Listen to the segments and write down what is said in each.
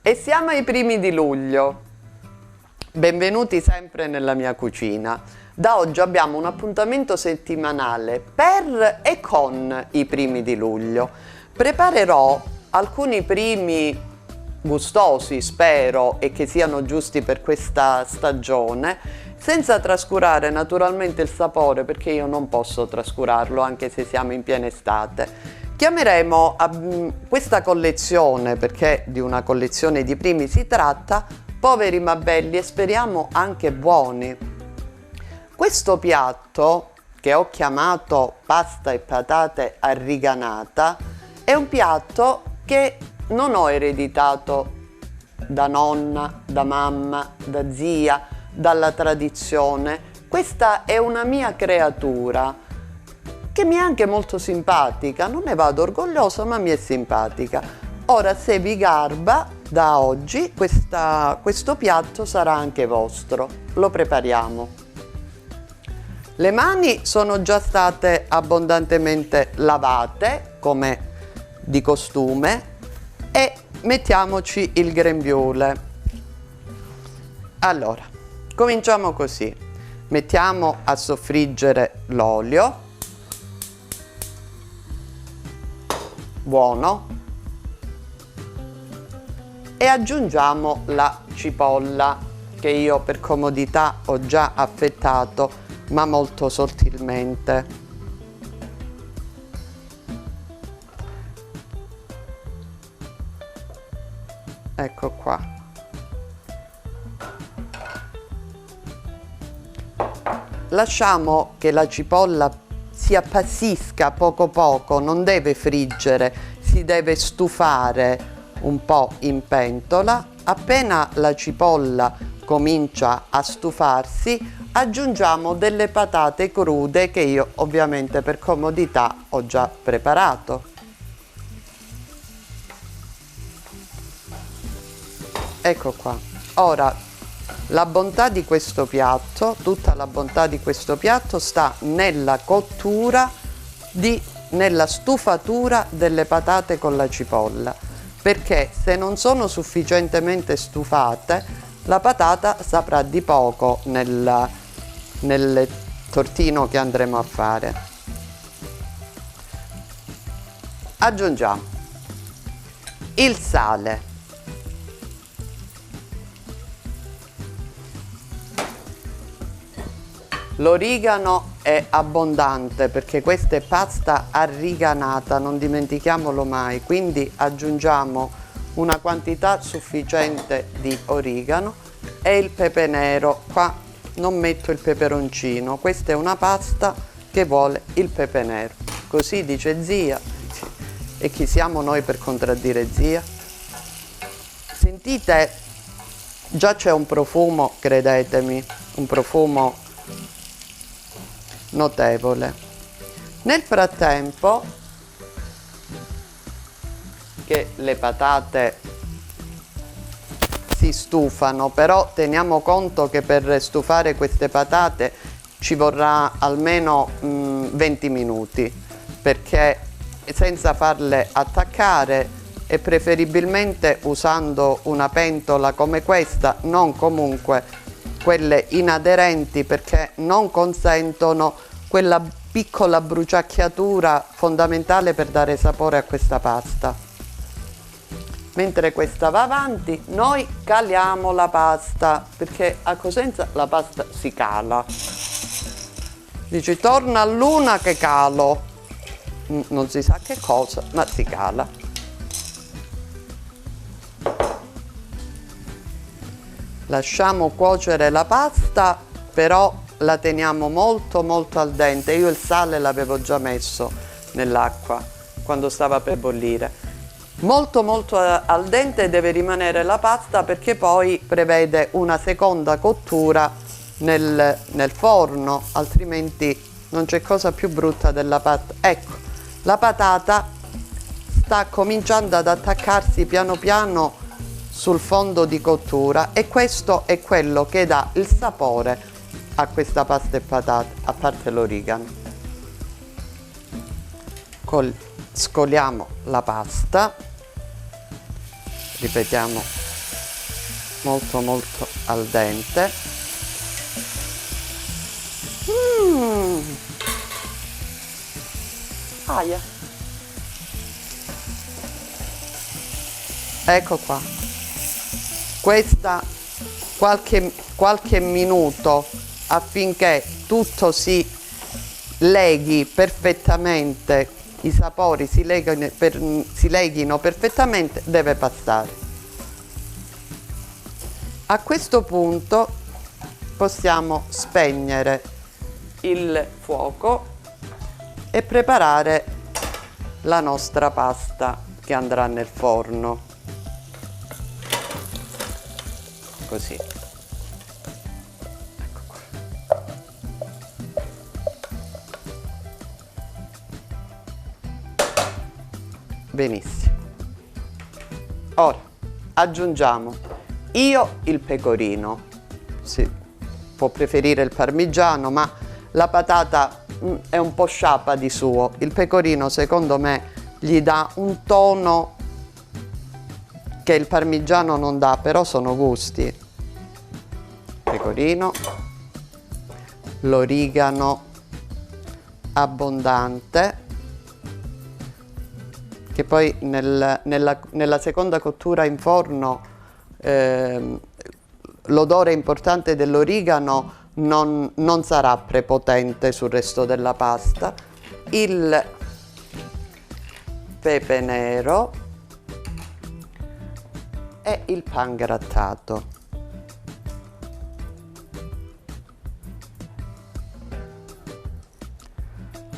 E siamo ai primi di luglio. Benvenuti sempre nella mia cucina. Da oggi abbiamo un appuntamento settimanale per e con i primi di luglio. Preparerò alcuni primi gustosi, spero, e che siano giusti per questa stagione, senza trascurare naturalmente il sapore, perché io non posso trascurarlo anche se siamo in piena estate. Chiameremo questa collezione, perché di una collezione di primi si tratta, poveri ma belli e speriamo anche buoni. Questo piatto, che ho chiamato pasta e patate a riganata, è un piatto che non ho ereditato da nonna, da mamma, da zia, dalla tradizione. Questa è una mia creatura che mi è anche molto simpatica, non ne vado orgogliosa, ma mi è simpatica. Ora, se vi garba, da oggi questo piatto sarà anche vostro. Lo prepariamo. Le mani sono già state abbondantemente lavate, come di costume, e mettiamoci il grembiule. Allora, cominciamo così. Mettiamo a soffriggere l'olio. Buono. E aggiungiamo la cipolla, che io per comodità ho già affettato, ma molto sottilmente. Ecco qua. Lasciamo che la cipolla si appassisca poco poco, non deve friggere, si deve stufare un po' in pentola. Appena la cipolla comincia a stufarsi, aggiungiamo delle patate crude che io ovviamente per comodità ho già preparato. Ecco qua. Ora, la bontà di questo piatto, tutta la bontà di questo piatto sta nella cottura, nella stufatura delle patate con la cipolla, perché se non sono sufficientemente stufate, la patata saprà di poco nel tortino che andremo a fare. Aggiungiamo il sale, l'origano è abbondante perché questa è pasta arriganata, non dimentichiamolo mai, quindi aggiungiamo una quantità sufficiente di origano e il pepe nero. Qua non metto il peperoncino, questa è una pasta che vuole il pepe nero. Così dice zia, e chi siamo noi per contraddire zia? Sentite, già c'è un profumo, credetemi, un profumo notevole. Nel frattempo che le patate si stufano, però teniamo conto che per stufare queste patate ci vorrà almeno 20 minuti, perché senza farle attaccare e preferibilmente usando una pentola come questa, non comunque quelle inaderenti, perché non consentono quella piccola bruciacchiatura fondamentale per dare sapore a questa pasta. Mentre questa va avanti, noi caliamo la pasta, perché a Cosenza la pasta si cala. Dici, torna all'una che calo. Non si sa che cosa, ma si cala. Lasciamo cuocere la pasta, però la teniamo molto molto al dente. Io il sale l'avevo già messo nell'acqua quando stava per bollire. Molto molto al dente deve rimanere la pasta, perché poi prevede una seconda cottura nel forno, altrimenti non c'è cosa più brutta della patata. Ecco, la patata sta cominciando ad attaccarsi piano piano sul fondo di cottura, e questo è quello che dà il sapore a questa pasta e patate, a parte l'origano. Scoliamo la pasta, ripetiamo molto molto al dente. Aia. Ecco qua. Questa qualche minuto affinché tutto si leghi perfettamente, i sapori si leghino perfettamente, deve passare. A questo punto possiamo spegnere il fuoco e preparare la nostra pasta che andrà nel forno. Così. Ecco qua. Benissimo. Ora aggiungiamo il pecorino. Si può preferire il parmigiano, ma la patata è un po' sciapa di suo. Il pecorino secondo me gli dà un tono che il parmigiano non dà, però sono gusti. Pecorino, l'origano abbondante, che poi nella seconda cottura in forno l'odore importante dell'origano non sarà prepotente sul resto della pasta. Il pepe nero e il pangrattato.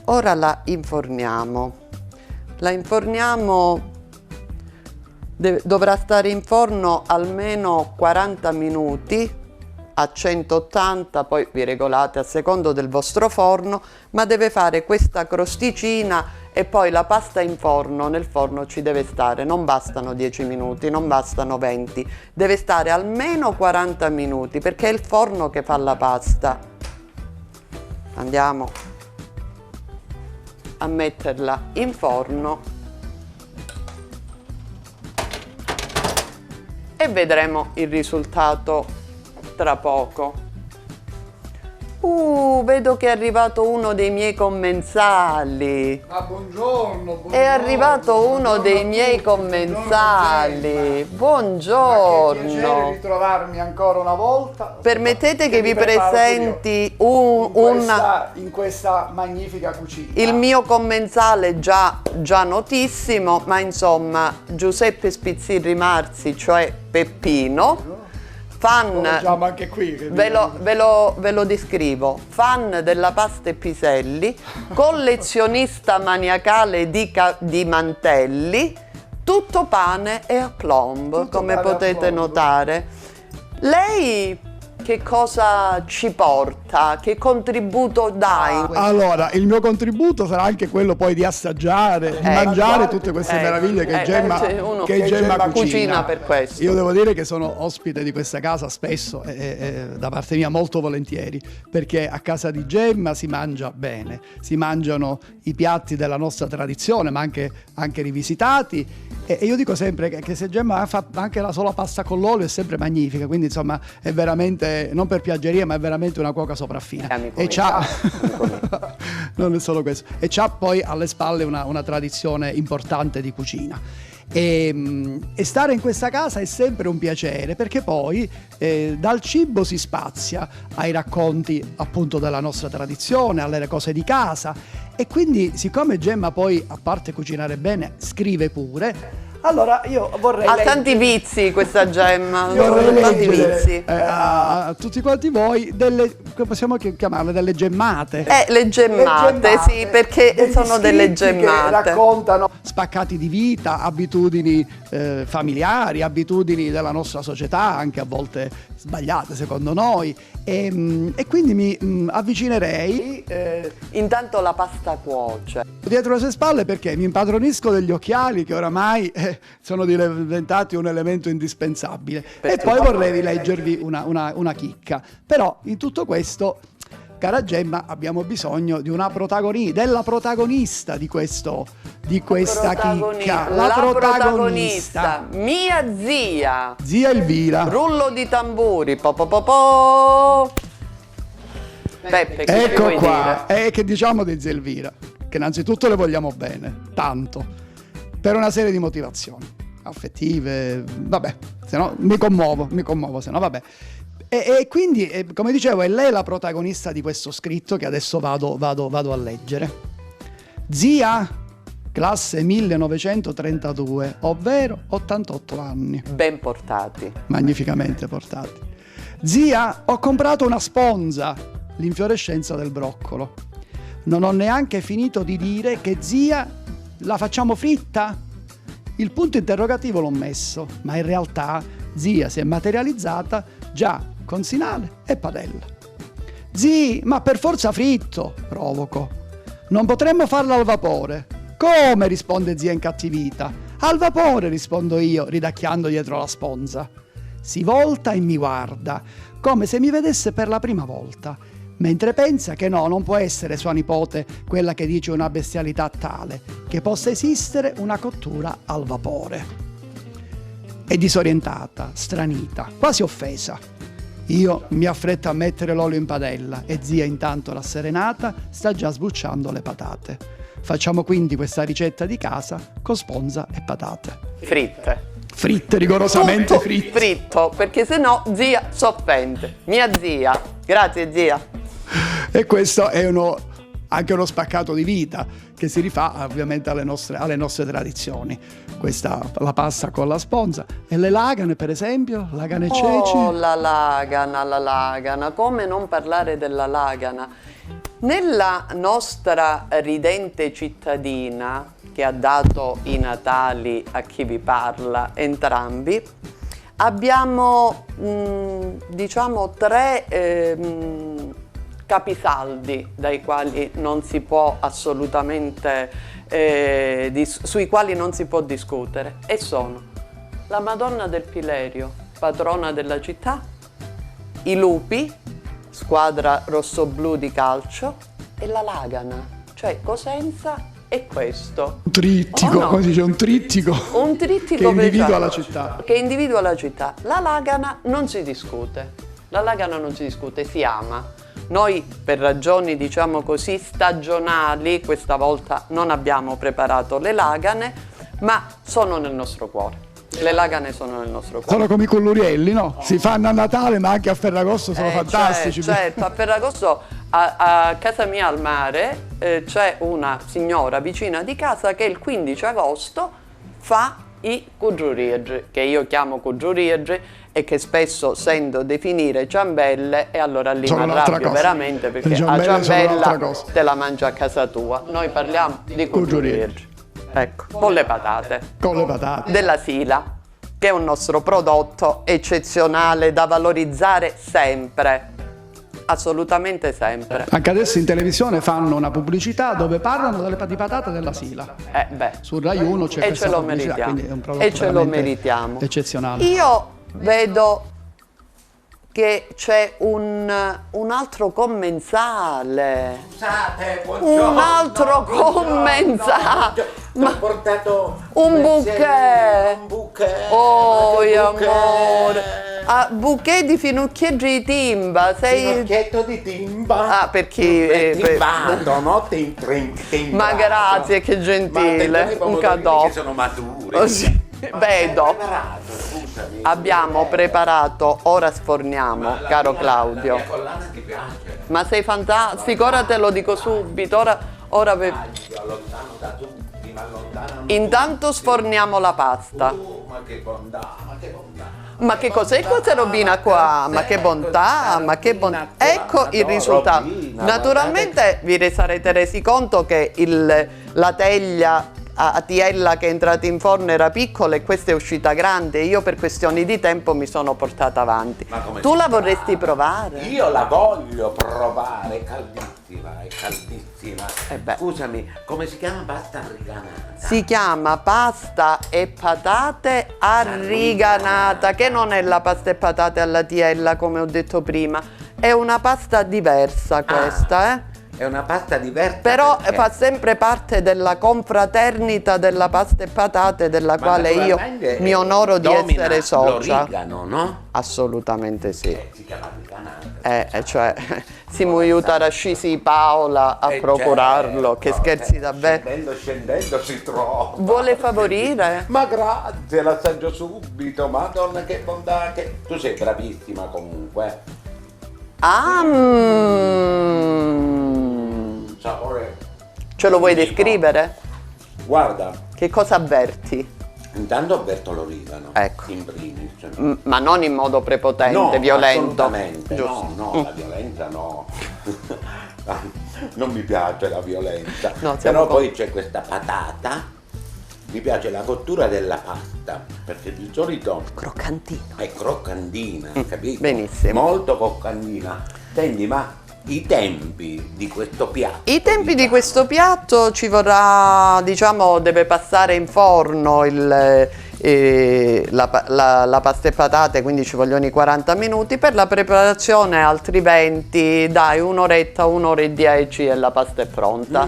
Ora la inforniamo. La inforniamo, dovrà stare in forno almeno 40 minuti a 180, poi vi regolate a secondo del vostro forno, ma deve fare questa crosticina e poi la pasta in forno, nel forno ci deve stare, non bastano 10 minuti, non bastano 20, deve stare almeno 40 minuti perché è il forno che fa la pasta. Andiamo a metterla in forno e vedremo il risultato tra poco. Vedo che è arrivato uno dei miei commensali. Buongiorno. È arrivato uno dei miei commensali. Buongiorno. Che piacere ritrovarmi ancora una volta. Permettete che vi preparo presenti in questa magnifica cucina. il mio commensale già notissimo, ma insomma Giuseppe Spizzirri Marzi, cioè Peppino. Fan, anche qui, ve lo descrivo, fan della pasta e piselli, collezionista maniacale di mantelli, tutto pane e aplomb, come potete notare. Lei che cosa ci porta? Che contributo dai? Allora, il mio contributo sarà anche quello poi di assaggiare, di mangiare tutte queste meraviglie che Gemma cucina per questo. Io devo dire che sono ospite di questa casa spesso e da parte mia molto volentieri, perché a casa di Gemma si mangia bene, si mangiano i piatti della nostra tradizione, ma anche rivisitati. E io dico sempre che se Gemma fa anche la sola pasta con l'olio è sempre magnifica, quindi insomma è veramente, non per piaggeria, ma è veramente una cuoca sopraffina. E c'ha non è solo questo, e c'ha poi alle spalle una tradizione importante di cucina. E stare in questa casa è sempre un piacere, perché poi dal cibo si spazia ai racconti appunto della nostra tradizione, alle cose di casa, e quindi siccome Gemma poi, a parte cucinare bene, scrive pure, allora io vorrei tanti vizi questa Gemma, tanti vizi. A tutti quanti voi come possiamo chiamarle, delle gemmate. Le gemmate, sì, perché sono delle gemmate. Che raccontano spaccati di vita, abitudini familiari, abitudini della nostra società, anche a volte sbagliate secondo noi. E quindi mi avvicinerei. Intanto la pasta cuoce. Dietro le sue spalle, perché mi impadronisco degli occhiali che oramai sono diventati un elemento indispensabile. E poi vorrei leggervi una chicca. Però in tutto questo cara Gemma, abbiamo bisogno di una della protagonista di questa chicca. La protagonista, mia zia. Zia Elvira. Rullo di tamburi. Po, po, po, po. Peppe, che Ecco vuoi qua, dire? che diciamo di zia Elvira, che innanzitutto le vogliamo bene, tanto, per una serie di motivazioni affettive, vabbè, se no mi commuovo, se no vabbè. E quindi, come dicevo, è lei la protagonista di questo scritto che adesso vado a leggere. Zia, classe 1932, ovvero 88 anni. Ben portati. Magnificamente portati. Zia, ho comprato una sponza, l'infiorescenza del broccolo. Non ho neanche finito di dire che zia, la facciamo fritta? Il punto interrogativo l'ho messo, ma in realtà zia si è materializzata già con sinale e padella. Zii, ma per forza fritto, provoco. Non potremmo farlo al vapore. Come? Risponde zia incattivita. Al vapore, rispondo io, ridacchiando dietro la sponza. Si volta e mi guarda, come se mi vedesse per la prima volta, mentre pensa che no, non può essere sua nipote quella che dice una bestialità tale, che possa esistere una cottura al vapore. È disorientata, stranita, quasi offesa. Io mi affretto a mettere l'olio in padella e zia, intanto rasserenata, sta già sbucciando le patate. Facciamo quindi questa ricetta di casa con sponza e patate. Fritte, rigorosamente Tutto fritte. fritto, perché sennò zia s'offende. Mia zia. Grazie zia. E questo è anche uno spaccato di vita che si rifà ovviamente alle nostre tradizioni. Questa, la pasta con la sponza. E le lagane, per esempio, lagane e ceci. Oh, la lagana, come non parlare della lagana? Nella nostra ridente cittadina, che ha dato i Natali a chi vi parla, entrambi, abbiamo diciamo tre capisaldi dai quali non si può assolutamente, sui quali non si può discutere, e sono la Madonna del Pilerio, patrona della città, i lupi, squadra rossoblu di calcio, e la lagana, cioè Cosenza e questo. Un trittico, Oh no. come si dice, un trittico che individua la città. Che individua la città. La lagana non si discute, si ama. Noi, per ragioni diciamo così stagionali, questa volta non abbiamo preparato le lagane, ma sono nel nostro cuore. Le lagane sono nel nostro cuore. Sono come i collurielli, no? Si fanno a Natale, ma anche a Ferragosto sono fantastici. Certo, a Ferragosto a casa mia al mare c'è una signora vicina di casa che il 15 agosto fa i cugiurieggi, che io chiamo cugiurieggi e che spesso sento definire ciambelle, e allora lì mi arrabbio veramente, perché a ciambella te la mangi a casa tua. Noi parliamo di cugiurieggi. Ecco, con le patate. Della Sila, che è un nostro prodotto eccezionale da valorizzare sempre. Assolutamente sempre. Anche adesso in televisione fanno una pubblicità dove parlano di patate della Sila. Sul Rai 1 c'è questa pubblicità, quindi è un prodotto e ce lo meritiamo. Eccezionale. Io vedo che c'è un altro commensale. Scusate, buongiorno. Un altro commensale. Ma ho portato un bouquet. Un bouquet. Oh, Bouquet. amore. Bouquet di finocchieggi di timba. Finocchietto di timba. Perché timbato, no? Timbato. Ma grazie, che gentile. Un cadeau. Che sono maturi. Oh, sì. Vedo. Scusami. Abbiamo preparato, ora sforniamo, caro Claudio. La mia collana ti piace? Ma sei fantastico, ora te lo dico subito. Ora Io allontano da tutti, ma allontanano. Intanto sforniamo la pasta. Ma che bontà, ma che bontà. Ma che cos'è questa robina qua? Ma che bontà, ma che bontà. Ecco il risultato. Naturalmente vi sarete resi conto che la teglia a tiella che è entrata in forno era piccola e questa è uscita grande. Io per questioni di tempo mi sono portata avanti. Tu la vorresti provare? Io la voglio provare, è caldissima, è caldissima. Scusami, come si chiama pasta arriganata? Si chiama pasta e patate arriganata, che non è la pasta e patate alla tiella come ho detto prima, È una pasta diversa questa, eh? È una pasta diversa. Però perché? fa sempre parte della confraternita della pasta e patate, della Ma quale io naturalmente, mi onoro di domina essere socia. l'origano, no? Assolutamente sì. Si chiama ricanante. Cioè, si mi aiuta a scisi Paola a procurarlo, che scherzi davvero. Scendendo si trova. Vuole favorire? Ma grazie, l'assaggio subito, madonna che bontà che... Tu sei bravissima comunque. Ah, Sapore. ce lo vuoi unico. descrivere? Guarda, Che cosa avverti? intanto avverto l'origano. Ecco. In primis. Ma non in modo prepotente, No, violento. assolutamente, Giusto. no, la violenza no. Non mi piace la violenza. No, siamo però con- poi c'è questa patata. Mi piace la cottura della pasta, perché di solito Croccantino. è croccantina, capito? benissimo. Molto croccantina. Senti, ma i tempi di questo piatto? I tempi di diciamo, questo piatto ci vorrà, diciamo, deve passare in forno la pasta e patate, quindi ci vogliono i 40 minuti. Per la preparazione altri 20, dai, un'oretta, un'ora e 10 e la pasta è pronta.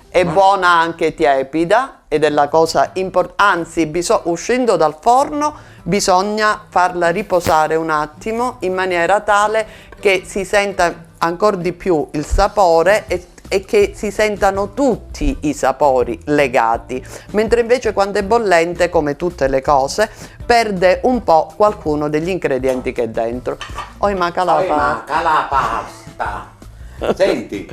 È buona anche tiepida ed è la cosa importante, anzi uscendo dal forno bisogna farla riposare un attimo in maniera tale che si senta ancora di più il sapore e che si sentano tutti i sapori legati, mentre invece quando è bollente, come tutte le cose, perde un po' qualcuno degli ingredienti che è dentro. Oi manca la Poi pasta. manca la pasta. Senti,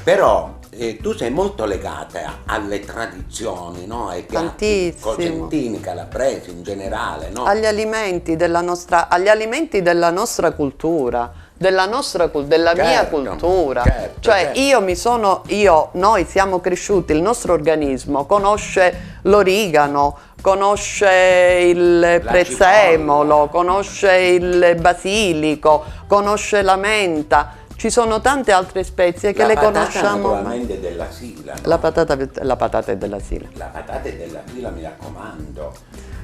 però tu sei molto legata alle tradizioni, no? Ai piatti Tantissimo. cosentini, calabresi in generale, no? Agli alimenti della nostra cultura, della mia Certo, cultura. certo, Cioè certo. noi siamo cresciuti, il nostro organismo conosce l'origano, conosce il prezzemolo, cipolla. conosce il basilico, conosce la menta. Ci sono tante altre spezie che le conosciamo. Naturalmente della Sila, no? La patata è della Sila. La patata è della Sila, mi raccomando.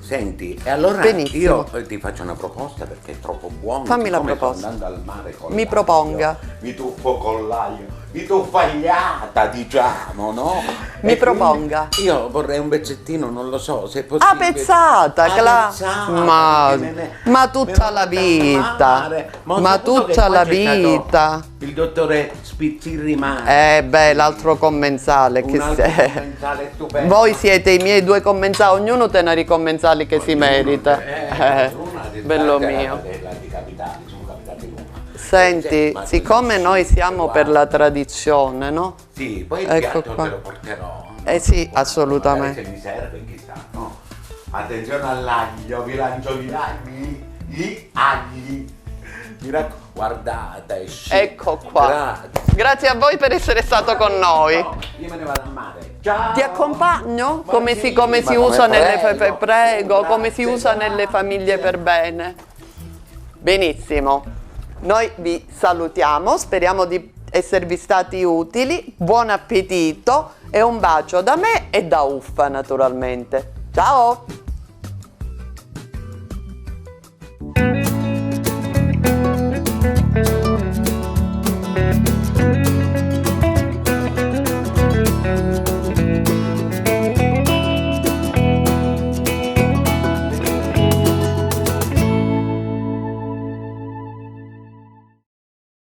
Senti, e allora Benissimo. io ti faccio una proposta perché è troppo buono. Fammi la Siccome sto proposta. andando al mare con Mi l'aglio, proponga. Mi tuffo con l'aglio, mi tuffagliata, diciamo, no? Mi E proponga. quindi io vorrei un pezzettino, non lo so, se è possibile. Ah, pezzata, pezzata, ma perché tutta la vita, ma tutta la vita. Il dottore Spizzirri Mare. L'altro commensale. Un Che altro se- commensale stupendo. Voi siete i miei due commensali, ognuno tiene i commensali che si merita. Bello mio. Sono capitati l'uno. Senti, Ma siccome noi siamo guarda. per la tradizione, no? Sì, poi il Ecco piatto qua. te lo porterò. Sì, Guarda, assolutamente. magari se mi serve, chissà, no? Attenzione all'aglio, vi lancio gli agli. Guardate, Ecco qua. Grazie. Grazie a voi per essere stato con noi. No, io me ne vado al mare. Ciao. Ti accompagno? Ma Come sì, si ma usa come nelle prego. prego, come si Grazie, usa nelle grazie. famiglie per bene. Benissimo. Noi vi salutiamo, speriamo di esservi stati utili. Buon appetito e un bacio da me e da Uffa naturalmente. Ciao!